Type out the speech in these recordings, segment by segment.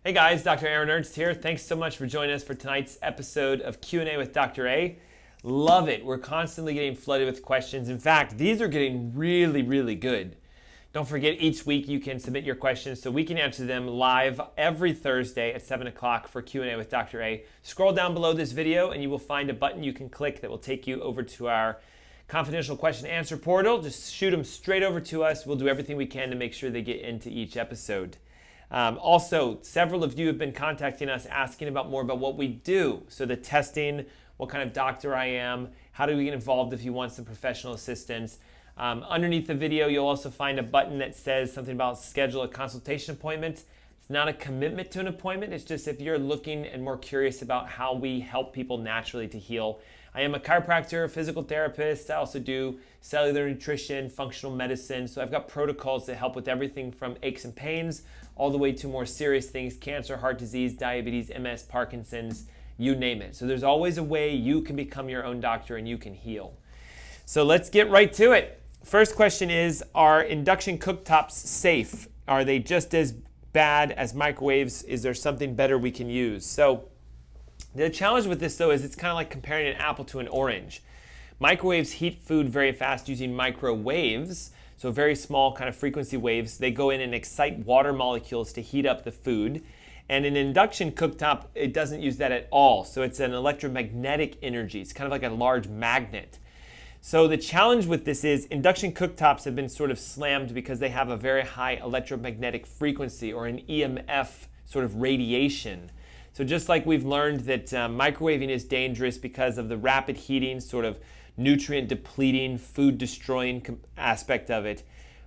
Hey guys, Dr. Aaron Ernst here. Thanks so much for joining us for tonight's episode of Q&A with Dr. A. Love it. We're constantly getting flooded with questions. In fact, these are getting really, really good. Don't forget, each week you can submit your questions so we can answer them live every Thursday at 7 o'clock for Q&A with Dr. A. Scroll down below this video and you will find a button you can click that will take you over to our confidential question and answer portal. Just shoot them straight over to us. We'll do everything we can to make sure they get into each episode. Also, several of you have been contacting us asking more about what we do. So the testing, what kind of doctor I am, how do we get involved if you want some professional assistance. Underneath the video, you'll also find a button that says something about schedule a consultation appointment. It's not a commitment to an appointment. It's just if you're looking and more curious about how we help people naturally to heal. I am a chiropractor, physical therapist. I also do cellular nutrition, functional medicine. So I've got protocols that help with everything from aches and pains all the way to more serious things, cancer, heart disease, diabetes, MS, Parkinson's, you name it. So there's always a way you can become your own doctor and you can heal. So let's get right to it. First question is, are induction cooktops safe? Are they just as bad as microwaves? Is there something better we can use? So the challenge with this though is it's kind of like comparing an apple to an orange. Microwaves heat food very fast using microwaves, so very small kind of frequency waves. They go in and excite water molecules to heat up the food. And an induction cooktop, it doesn't use that at all. So it's an electromagnetic energy. It's kind of like a large magnet. So the challenge with this is induction cooktops have been sort of slammed because they have a very high electromagnetic frequency or an EMF sort of radiation. So just like we've learned that microwaving is dangerous because of the rapid heating, sort of nutrient depleting, food destroying aspect of it.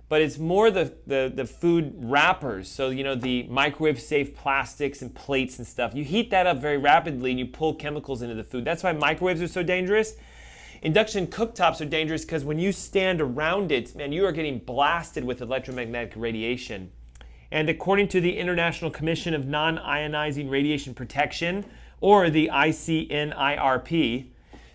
But it's more the food wrappers. So, you know, the microwave safe plastics and plates and stuff. You heat that up very rapidly and you pull chemicals into the food. That's why microwaves are so dangerous. Induction cooktops are dangerous because when you stand around it, man, you are getting blasted with electromagnetic radiation. And according to the International Commission of Non-Ionizing Radiation Protection, or the ICNIRP,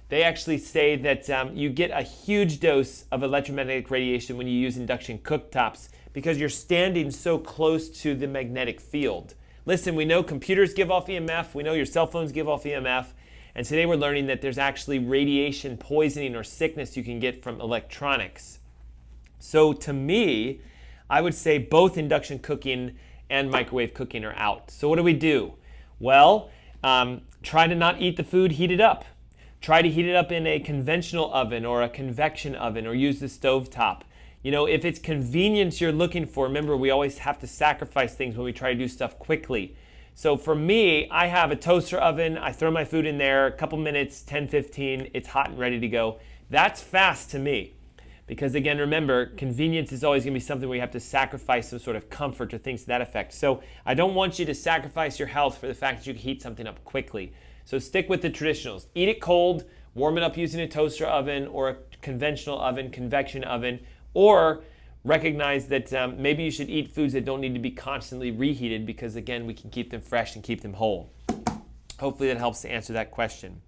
they actually say that you get a huge dose of electromagnetic radiation when you use induction cooktops because you're standing so close to the magnetic field. Listen, we know computers give off EMF, we know your cell phones give off EMF, and today we're learning that there's actually radiation poisoning or sickness you can get from electronics. So to me, I would say both induction cooking and microwave cooking are out. So what do we do? Well, try to not eat the food heated up. Try to heat it up in a conventional oven or a convection oven or use the stovetop. You know, if it's convenience you're looking for, remember we always have to sacrifice things when we try to do stuff quickly. So for me, I have a toaster oven. I throw my food in there, a couple minutes, 10, 15, it's hot and ready to go. That's fast to me. Because again, remember, convenience is always gonna be something where you have to sacrifice some sort of comfort or things to that effect. So I don't want you to sacrifice your health for the fact that you can heat something up quickly. So stick with the traditionals. Eat it cold, warm it up using a toaster oven or a conventional oven, convection oven, or recognize that maybe you should eat foods that don't need to be constantly reheated because again, we can keep them fresh and keep them whole. Hopefully that helps to answer that question.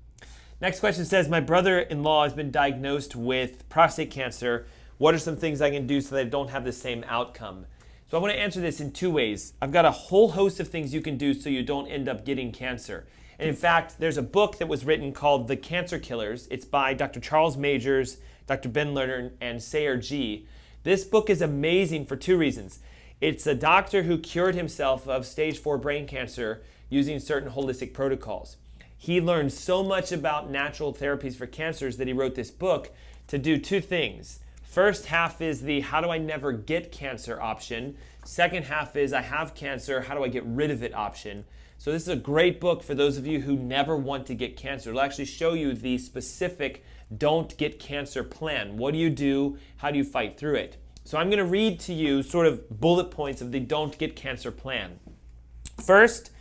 Next question says, my brother-in-law has been diagnosed with prostate cancer. What are some things I can do so that I don't have the same outcome? So I want to answer this in two ways. I've got a whole host of things you can do so you don't end up getting cancer. And in fact, there's a book that was written called The Cancer Killers. It's by Dr. Charles Majors, Dr. Ben Lerner, and Sayer G. This book is amazing for two reasons. It's a doctor who cured himself of stage 4 brain cancer using certain holistic protocols. He learned so much about natural therapies for cancers that he wrote this book to do two things. First half is the how do I never get cancer option. Second half is I have cancer, how do I get rid of it option. So this is a great book for those of you who never want to get cancer. It'll actually show you the specific don't get cancer plan. What do you do? How do you fight through it? So I'm going to read to you sort of bullet points of the don't get cancer plan. First,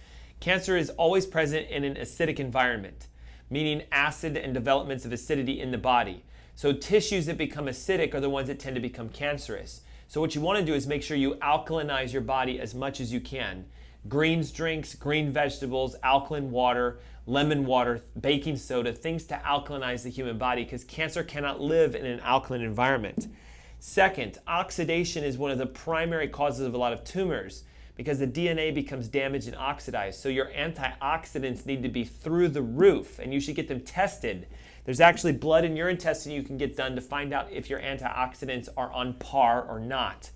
cancer is always present in an acidic environment, meaning acid and developments of acidity in the body. So tissues that become acidic are the ones that tend to become cancerous. So what you want to do is make sure you alkalinize your body as much as you can. Greens drinks, green vegetables, alkaline water, lemon water, baking soda, things to alkalinize the human body because cancer cannot live in an alkaline environment. Second, oxidation is one of the primary causes of a lot of tumors because the DNA becomes damaged and oxidized. So your antioxidants need to be through the roof, and you should get them tested. There's actually blood and urine testing you can get done to find out if your antioxidants are on par or not.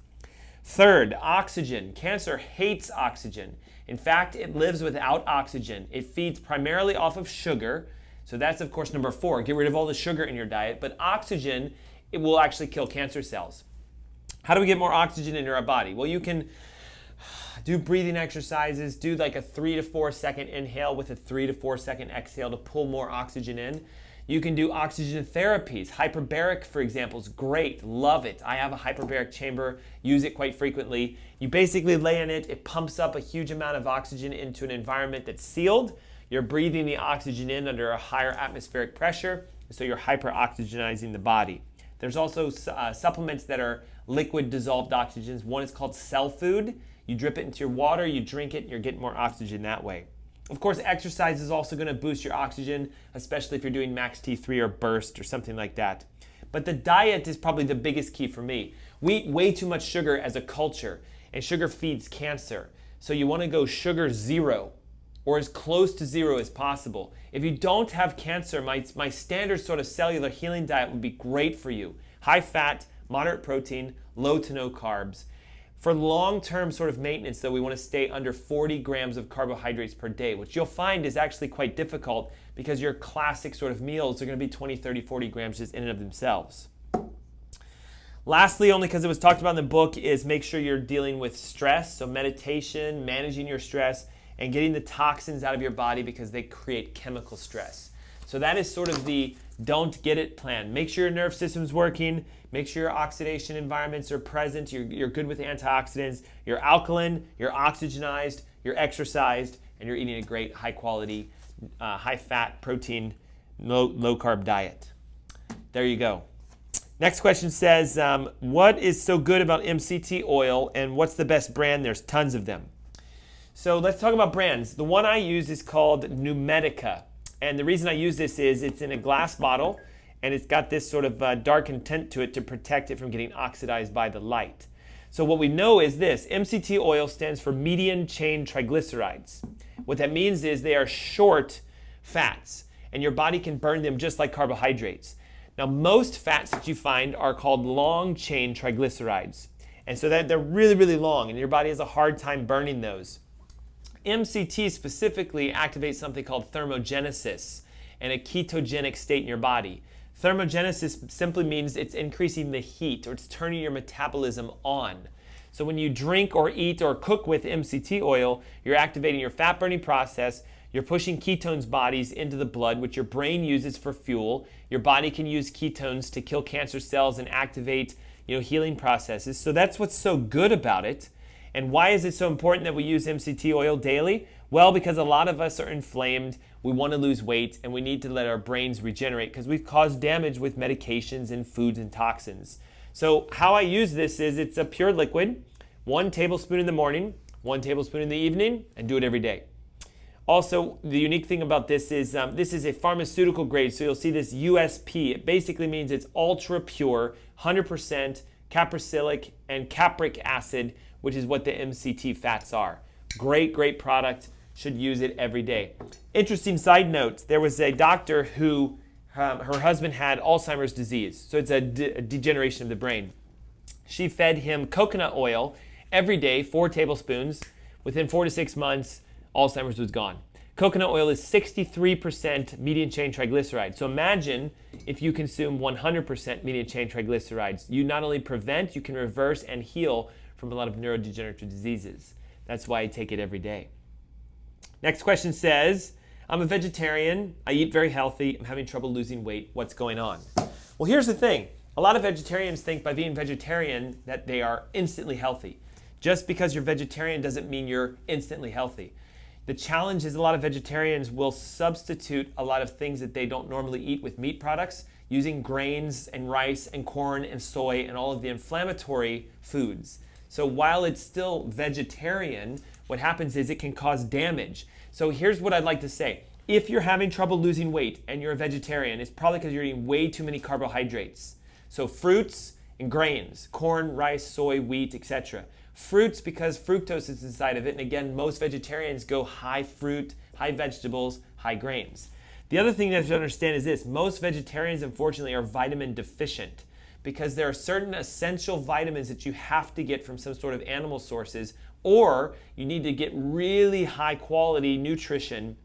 Third, oxygen. Cancer hates oxygen. In fact, it lives without oxygen. It feeds primarily off of sugar. So that's, of course, number 4. Get rid of all the sugar in your diet. But oxygen, it will actually kill cancer cells. How do we get more oxygen into our body? Well, you can do breathing exercises, do like a 3 to 4 second inhale with a 3 to 4 second exhale to pull more oxygen in. You can do oxygen therapies. Hyperbaric, for example, is great. Love it. I have a hyperbaric chamber, use it quite frequently. You basically lay in it. It pumps up a huge amount of oxygen into an environment that's sealed. You're breathing the oxygen in under a higher atmospheric pressure, so you're hyperoxygenizing the body. There's also supplements that are liquid dissolved oxygens. One is called cell food. You drip it into your water, you drink it, and you're getting more oxygen that way. Of course, exercise is also going to boost your oxygen, especially if you're doing max T3 or burst or something like that. But the diet is probably the biggest key for me. We eat way too much sugar as a culture, and sugar feeds cancer. So you want to go sugar zero, or as close to zero as possible. If you don't have cancer, my standard sort of cellular healing diet would be great for you. High fat, moderate protein, low to no carbs. For long-term sort of maintenance, though, we want to stay under 40 grams of carbohydrates per day, which you'll find is actually quite difficult because your classic sort of meals are going to be 20, 30, 40 grams just in and of themselves. Lastly, only because it was talked about in the book, is make sure you're dealing with stress. So meditation, managing your stress, and getting the toxins out of your body because they create chemical stress. So that is sort of the don't get it plan. Make sure your nerve system's working. Make sure your oxidation environments are present. You're good with antioxidants. You're alkaline, you're oxygenized, you're exercised, and you're eating a great high quality, high fat, protein, low carb diet. There you go. Next question says, what is so good about MCT oil and what's the best brand? There's tons of them. So let's talk about brands. The one I use is called Numedica. And the reason I use this is it's in a glass bottle and it's got this sort of darkened tint to it to protect it from getting oxidized by the light. So what we know is this: MCT oil stands for medium chain triglycerides. What that means is they are short fats and your body can burn them just like carbohydrates. Now most fats that you find are called long chain triglycerides. And so they're really, really long and your body has a hard time burning those. MCT specifically activates something called thermogenesis and a ketogenic state in your body. Thermogenesis simply means it's increasing the heat, or it's turning your metabolism on. So when you drink or eat or cook with MCT oil, you're activating your fat burning process, you're pushing ketones bodies into the blood, which your brain uses for fuel. Your body can use ketones to kill cancer cells and activate, healing processes. So that's what's so good about it. And why is it so important that we use MCT oil daily? Well, because a lot of us are inflamed, we want to lose weight, and we need to let our brains regenerate because we've caused damage with medications and foods and toxins. So how I use this is it's a pure liquid, 1 tablespoon in the morning, 1 tablespoon in the evening, and do it every day. Also, the unique thing about this is a pharmaceutical grade, so you'll see this USP. It basically means it's ultra pure, 100% capricolic and capric acid, which is what the MCT fats are. Great product. Should use it every day. Interesting side note, there was a doctor who, her husband had Alzheimer's disease, so it's a degeneration of the brain. She fed him coconut oil every day, 4 tablespoons. Within 4 to 6 months, Alzheimer's was gone. Coconut oil is 63% medium chain triglycerides. So imagine if you consume 100% medium chain triglycerides. You not only prevent, you can reverse and heal from a lot of neurodegenerative diseases. That's why I take it every day. Next question says, I'm a vegetarian, I eat very healthy, I'm having trouble losing weight, what's going on? Well, here's the thing. A lot of vegetarians think by being vegetarian that they are instantly healthy. Just because you're vegetarian doesn't mean you're instantly healthy. The challenge is a lot of vegetarians will substitute a lot of things that they don't normally eat with meat products, using grains and rice and corn and soy and all of the inflammatory foods. So while it's still vegetarian, what happens is it can cause damage. So here's what I'd like to say. If you're having trouble losing weight and you're a vegetarian, it's probably because you're eating way too many carbohydrates. So fruits And grains, corn, rice, soy, wheat, etc. Fruits, because fructose is inside of it. And again, most vegetarians go high fruit, high vegetables, high grains. The other thing you have to understand is this. Most vegetarians, unfortunately, are vitamin deficient because there are certain essential vitamins that you have to get from some sort of animal sources, or you need to get really high quality nutrition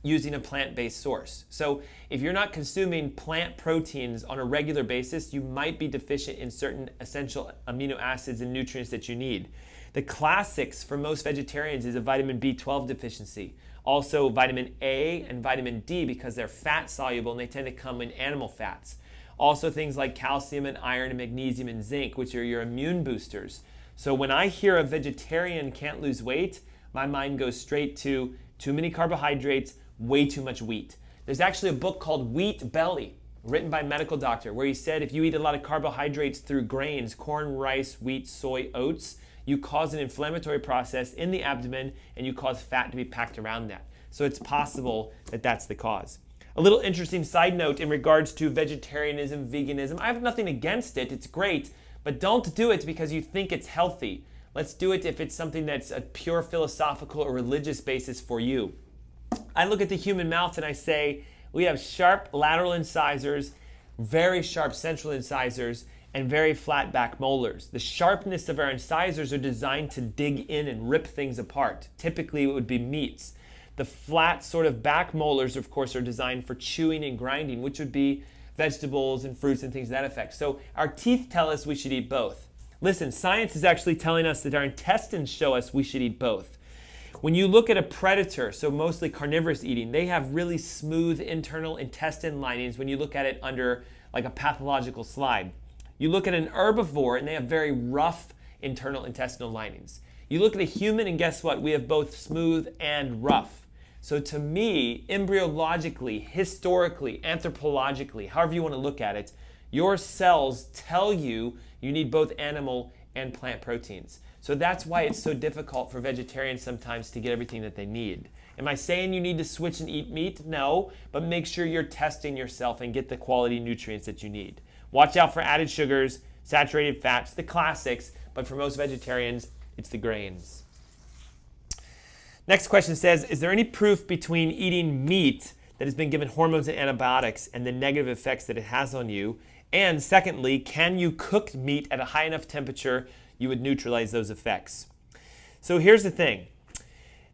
using a plant-based source. So if you're not consuming plant proteins on a regular basis, you might be deficient in certain essential amino acids and nutrients that you need. The classics for most vegetarians is a vitamin B12 deficiency. Also vitamin A and vitamin D, because they're fat soluble and they tend to come in animal fats. Also things like calcium and iron and magnesium and zinc, which are your immune boosters. So when I hear a vegetarian can't lose weight, my mind goes straight to too many carbohydrates, way too much wheat. There's actually a book called Wheat Belly, written by a medical doctor, where he said if you eat a lot of carbohydrates through grains, corn, rice, wheat, soy, oats, you cause an inflammatory process in the abdomen and you cause fat to be packed around that. So it's possible that that's the cause. A little interesting side note in regards to vegetarianism, veganism. I have nothing against it, it's great, but don't do it because you think it's healthy. Let's do it if it's something that's a pure philosophical or religious basis for you. I look at the human mouth and I say, we have sharp lateral incisors, very sharp central incisors, and very flat back molars. The sharpness of our incisors are designed to dig in and rip things apart. Typically it would be meats. The flat sort of back molars, of course, are designed for chewing and grinding, which would be vegetables and fruits and things to that effect. So our teeth tell us we should eat both. Listen, science is actually telling us that our intestines show us we should eat both. When you look at a predator, so mostly carnivorous eating, they have really smooth internal intestine linings when you look at it under like a pathological slide. You look at an herbivore and they have very rough internal intestinal linings. You look at a human and guess what? We have both smooth and rough. So to me, embryologically, historically, anthropologically, however you want to look at it, your cells tell you you need both animal and plant proteins. So that's why it's so difficult for vegetarians sometimes to get everything that they need. Am I saying you need to switch and eat meat? No, but make sure you're testing yourself and get the quality nutrients that you need. Watch out for added sugars, saturated fats, the classics, but for most vegetarians, it's the grains. Next question says, is there any proof between eating meat that has been given hormones and antibiotics and the negative effects that it has on you? And secondly, can you cook meat at a high enough temperature you would neutralize those effects? So here's the thing.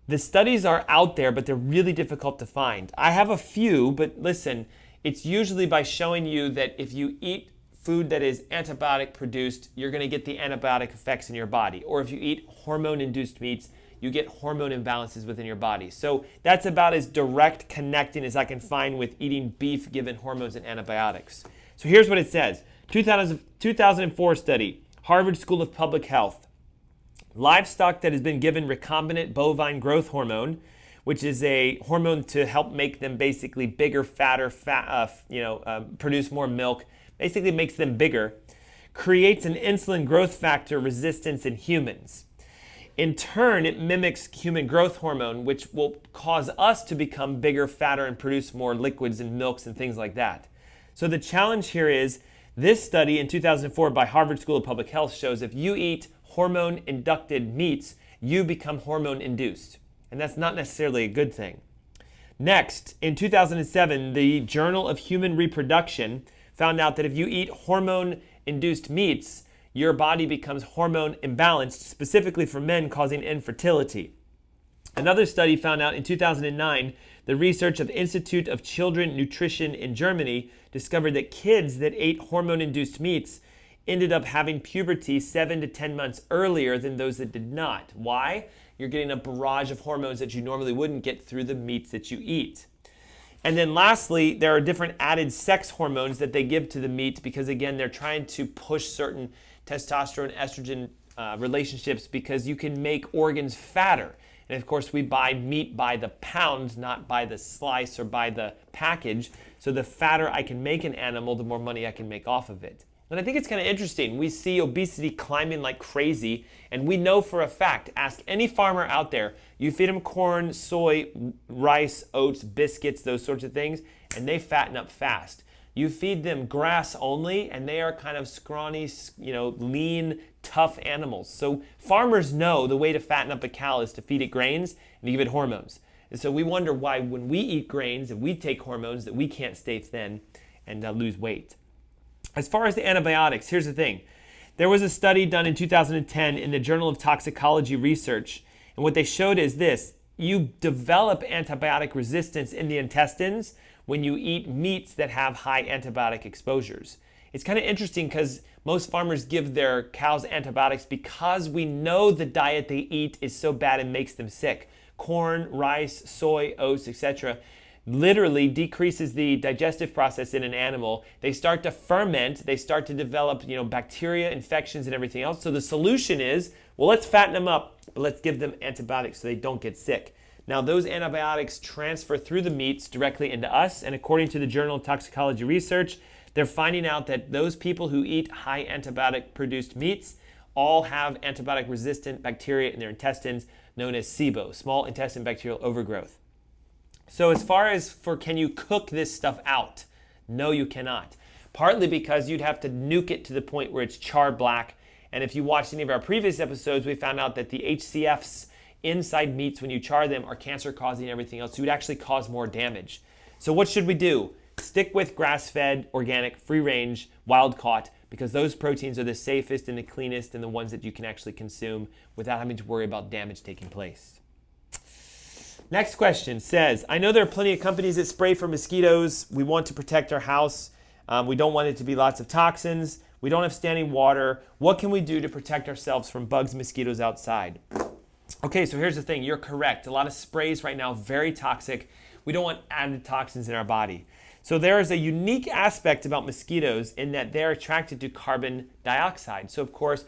The studies are out there, but they're really difficult to find. I have a few, but listen, it's usually by showing you that if you eat food that is antibiotic produced, you're going to get the antibiotic effects in your body. Or if you eat hormone-induced meats, you get hormone imbalances within your body. So that's about as direct connecting as I can find with eating beef given hormones and antibiotics. So here's what it says. 2004 study, Harvard School of Public Health. Livestock that has been given recombinant bovine growth hormone, which is a hormone to help make them basically bigger, fatter, produce more milk, basically makes them bigger, creates an insulin growth factor resistance in humans. In turn, it mimics human growth hormone, which will cause us to become bigger, fatter, and produce more liquids and milks and things like that. So the challenge here is, this study in 2004 by Harvard School of Public Health shows if you eat hormone-inducted meats, you become hormone-induced. And that's not necessarily a good thing. Next, in 2007, the Journal of Human Reproduction found out that if you eat hormone-induced meats, your body becomes hormone imbalanced, specifically for men, causing infertility. Another study found out in 2009, the research of the Institute of Children Nutrition in Germany discovered that kids that ate hormone-induced meats ended up having puberty 7 to 10 months earlier than those that did not. Why? You're getting a barrage of hormones that you normally wouldn't get through the meats that you eat. And then lastly, there are different added sex hormones that they give to the meat because, again, they're trying to push certain testosterone, estrogen relationships because you can make organs fatter. And of course, we buy meat by the pound, not by the slice or by the package. So the fatter I can make an animal, the more money I can make off of it. And I think it's kind of interesting. We see obesity climbing like crazy, and we know for a fact, ask any farmer out there, you feed them corn, soy, rice, oats, biscuits, those sorts of things, and they fatten up fast. You feed them grass only, and they are kind of scrawny, lean, tough animals. So farmers know the way to fatten up a cow is to feed it grains and to give it hormones. And so we wonder why when we eat grains and we take hormones that we can't stay thin and lose weight. As far as the antibiotics, here's the thing. There was a study done in 2010 in the Journal of Toxicology Research, and what they showed is this. You develop antibiotic resistance in the intestines when you eat meats that have high antibiotic exposures. It's kind of interesting because most farmers give their cows antibiotics because we know the diet they eat is so bad and makes them sick. Corn, rice, soy, oats, etc. literally decreases the digestive process in an animal. They start to ferment, they start to develop, bacteria, infections, and everything else. So the solution is, well, let's fatten them up, but let's give them antibiotics so they don't get sick. Now, those antibiotics transfer through the meats directly into us, and according to the Journal of Toxicology Research, they're finding out that those people who eat high antibiotic-produced meats all have antibiotic-resistant bacteria in their intestines, known as SIBO, small intestine bacterial overgrowth. So as far as can you cook this stuff out? No, you cannot. Partly because you'd have to nuke it to the point where it's charred black. And if you watched any of our previous episodes, we found out that the HCFs inside meats, when you char them, are cancer-causing and everything else. So you'd actually cause more damage. So what should we do? Stick with grass-fed, organic, free-range, wild-caught, because those proteins are the safest and the cleanest and the ones that you can actually consume without having to worry about damage taking place. Next question says, I know there are plenty of companies that spray for mosquitoes. We want to protect our house. We don't want it to be lots of toxins. We don't have standing water. What can we do to protect ourselves from bugs and mosquitoes outside? Okay, so here's the thing. You're correct. A lot of sprays right now, very toxic. We don't want added toxins in our body. So there is a unique aspect about mosquitoes in that they're attracted to carbon dioxide. So of course,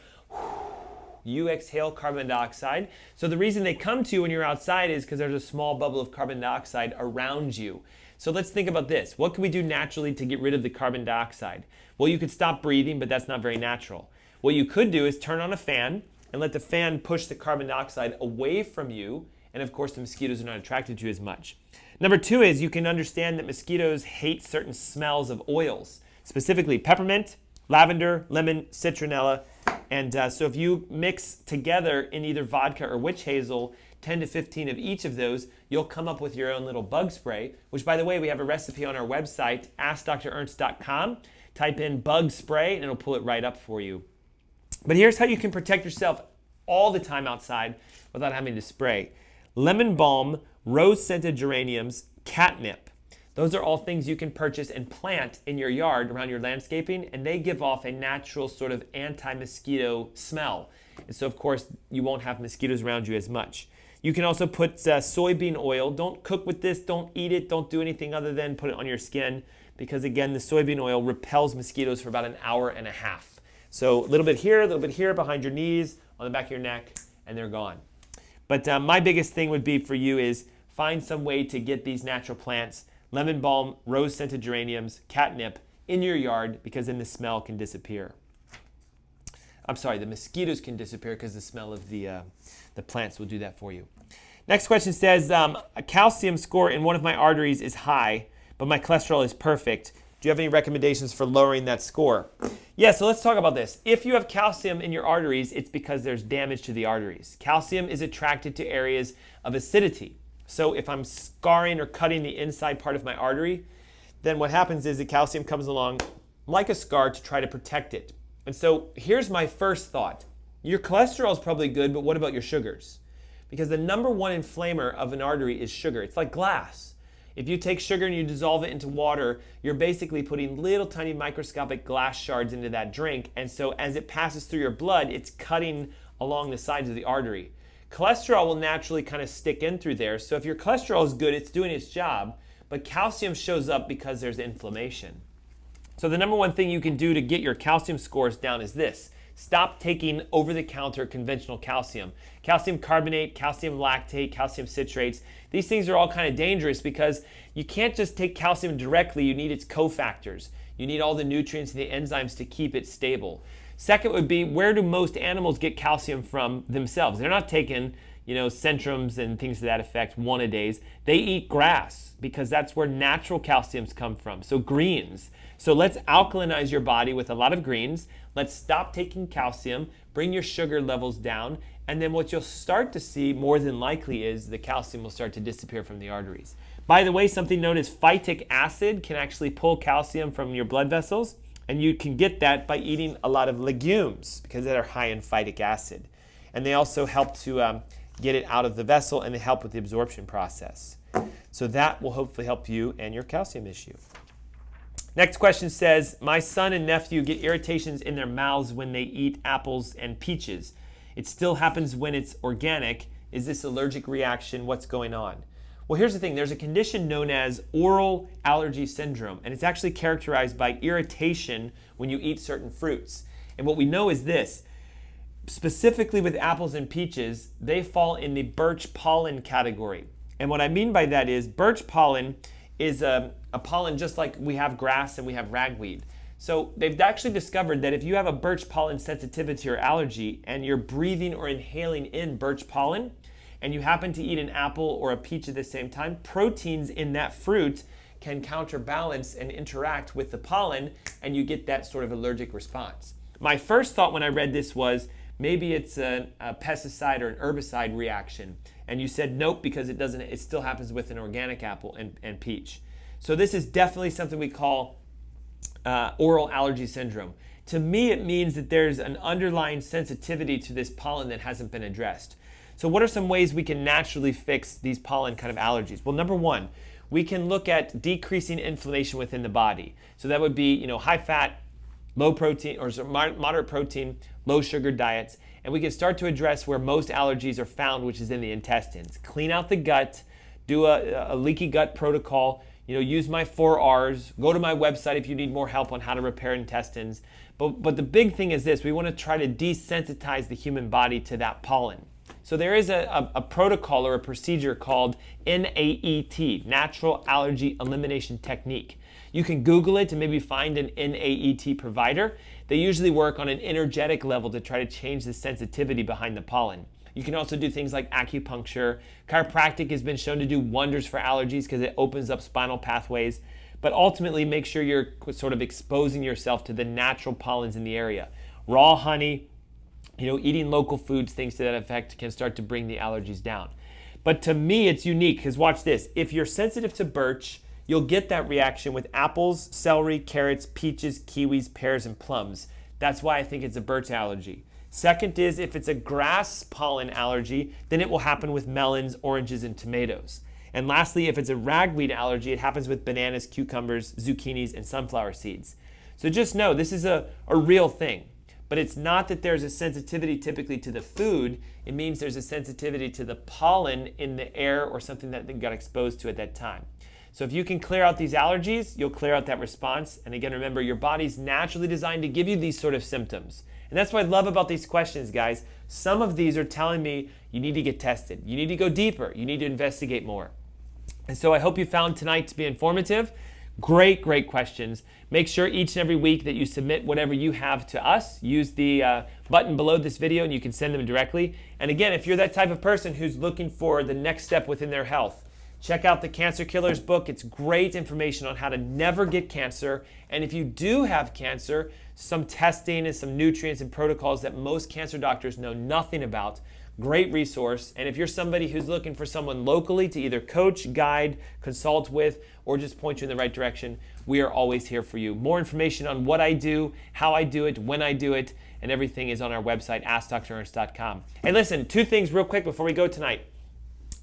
you exhale carbon dioxide. So the reason they come to you when you're outside is because there's a small bubble of carbon dioxide around you. So let's think about this. What can we do naturally to get rid of the carbon dioxide? Well, you could stop breathing, but that's not very natural. What you could do is turn on a fan and let the fan push the carbon dioxide away from you. And of course, the mosquitoes are not attracted to you as much. Number two is you can understand that mosquitoes hate certain smells of oils, specifically peppermint, lavender, lemon, citronella. And so if you mix together in either vodka or witch hazel 10 to 15 of each of those, you'll come up with your own little bug spray, which, by the way, we have a recipe on our website, AskDrErnst.com. Type in bug spray and it'll pull it right up for you. But here's how you can protect yourself all the time outside without having to spray. Lemon balm, rose-scented geraniums, catnip. Those are all things you can purchase and plant in your yard around your landscaping, and they give off a natural sort of anti-mosquito smell. And so, of course, you won't have mosquitoes around you as much. You can also put soybean oil. Don't cook with this. Don't eat it. Don't do anything other than put it on your skin because, again, the soybean oil repels mosquitoes for about an hour and a half. So a little bit here, behind your knees, on the back of your neck, and they're gone. But my biggest thing would be for you is find some way to get these natural plants, lemon balm, rose-scented geraniums, catnip, in your yard because then the smell can disappear. I'm sorry, the mosquitoes can disappear because the smell of the plants will do that for you. Next question says, a calcium score in one of my arteries is high, but my cholesterol is perfect. Do you have any recommendations for lowering that score? Yeah, so let's talk about this. If you have calcium in your arteries, it's because there's damage to the arteries. Calcium is attracted to areas of acidity. So if I'm scarring or cutting the inside part of my artery, then what happens is the calcium comes along like a scar to try to protect it. And so here's my first thought. Your cholesterol is probably good, but what about your sugars? Because the number one inflamer of an artery is sugar. It's like glass. If you take sugar and you dissolve it into water, you're basically putting little tiny microscopic glass shards into that drink. And so as it passes through your blood, it's cutting along the sides of the artery. Cholesterol will naturally kind of stick in through there. So if your cholesterol is good, it's doing its job. But calcium shows up because there's inflammation. So the number one thing you can do to get your calcium scores down is this. Stop taking over-the-counter conventional calcium. Calcium carbonate, calcium lactate, calcium citrates. These things are all kind of dangerous because you can't just take calcium directly. You need its cofactors. You need all the nutrients and the enzymes to keep it stable. Second would be, where do most animals get calcium from themselves? They're not taking, Centrums and things to that effect, 1-a-days. They eat grass because that's where natural calciums come from. So greens. So let's alkalinize your body with a lot of greens. Let's stop taking calcium, bring your sugar levels down, and then what you'll start to see more than likely is the calcium will start to disappear from the arteries. By the way, something known as phytic acid can actually pull calcium from your blood vessels, and you can get that by eating a lot of legumes because they're high in phytic acid. And they also help to get it out of the vessel, and they help with the absorption process. So that will hopefully help you and your calcium issue. Next question says, my son and nephew get irritations in their mouths when they eat apples and peaches. It still happens when it's organic. Is this allergic reaction? What's going on? Well, here's the thing. There's a condition known as oral allergy syndrome, and it's actually characterized by irritation when you eat certain fruits. And what we know is this. Specifically with apples and peaches, they fall in the birch pollen category. And what I mean by that is birch pollen is a pollen just like we have grass and we have ragweed. So they've actually discovered that if you have a birch pollen sensitivity or allergy and you're breathing or inhaling in birch pollen and you happen to eat an apple or a peach at the same time, proteins in that fruit can counterbalance and interact with the pollen, and you get that sort of allergic response. My first thought when I read this was maybe it's a pesticide or an herbicide reaction. And you said nope, because it still happens with an organic apple and peach. So this is definitely something we call oral allergy syndrome. To me, it means that there's an underlying sensitivity to this pollen that hasn't been addressed. So what are some ways we can naturally fix these pollen kind of allergies? Well, number one, we can look at decreasing inflammation within the body. So that would be, high fat, low protein, or moderate protein, low sugar diets. And we can start to address where most allergies are found, which is in the intestines. Clean out the gut, do a leaky gut protocol, use my 4 R's, go to my website if you need more help on how to repair intestines. But the big thing is this, we want to try to desensitize the human body to that pollen. So there is a protocol or a procedure called NAET, Natural Allergy Elimination Technique. You can Google it and maybe find an NAET provider. They usually work on an energetic level to try to change the sensitivity behind the pollen. You can also do things like acupuncture. Chiropractic has been shown to do wonders for allergies because it opens up spinal pathways. But ultimately, make sure you're sort of exposing yourself to the natural pollens in the area. Raw honey, eating local foods, things to that effect can start to bring the allergies down. But to me, it's unique because watch this. If you're sensitive to birch, you'll get that reaction with apples, celery, carrots, peaches, kiwis, pears, and plums. That's why I think it's a birch allergy. Second is if it's a grass pollen allergy, then it will happen with melons, oranges, and tomatoes. And lastly, if it's a ragweed allergy, it happens with bananas, cucumbers, zucchinis, and sunflower seeds. So just know this is a real thing. But it's not that there's a sensitivity typically to the food. It means there's a sensitivity to the pollen in the air or something that they got exposed to at that time. So if you can clear out these allergies, you'll clear out that response. And again, remember, your body's naturally designed to give you these sort of symptoms. And that's what I love about these questions, guys. Some of these are telling me you need to get tested. You need to go deeper. You need to investigate more. And so I hope you found tonight to be informative. Great questions. Make sure each and every week that you submit whatever you have to us. Use the button below this video and you can send them directly. And again, if you're that type of person who's looking for the next step within their health, check out the Cancer Killers book. It's great information on how to never get cancer. And if you do have cancer, some testing and some nutrients and protocols that most cancer doctors know nothing about. Great resource. And if you're somebody who's looking for someone locally to either coach, guide, consult with, or just point you in the right direction, we are always here for you. More information on what I do, how I do it, when I do it, and everything is on our website, AskDrErnst.com. Hey, listen, 2 things real quick before we go tonight.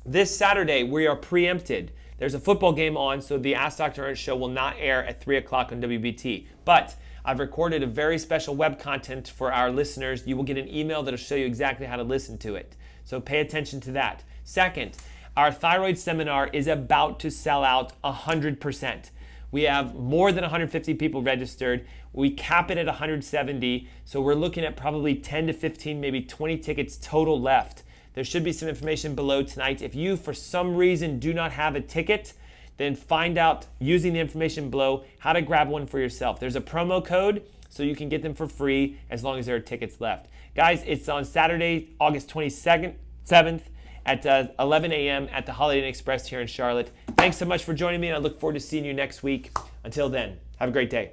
This Saturday, we are preempted. There's a football game on, so the Ask Dr. Ernst show will not air at 3 o'clock on WBT. But I've recorded a very special web content for our listeners. You will get an email that will show you exactly how to listen to it. So pay attention to that. Second, our thyroid seminar is about to sell out 100%. We have more than 150 people registered. We cap it at 170. So we're looking at probably 10 to 15, maybe 20 tickets total left. There should be some information below tonight. If you, for some reason, do not have a ticket, then find out, using the information below, how to grab one for yourself. There's a promo code, so you can get them for free as long as there are tickets left. Guys, it's on Saturday, August 22nd, 7th at 11 a.m. at the Holiday Inn Express here in Charlotte. Thanks so much for joining me, and I look forward to seeing you next week. Until then, have a great day.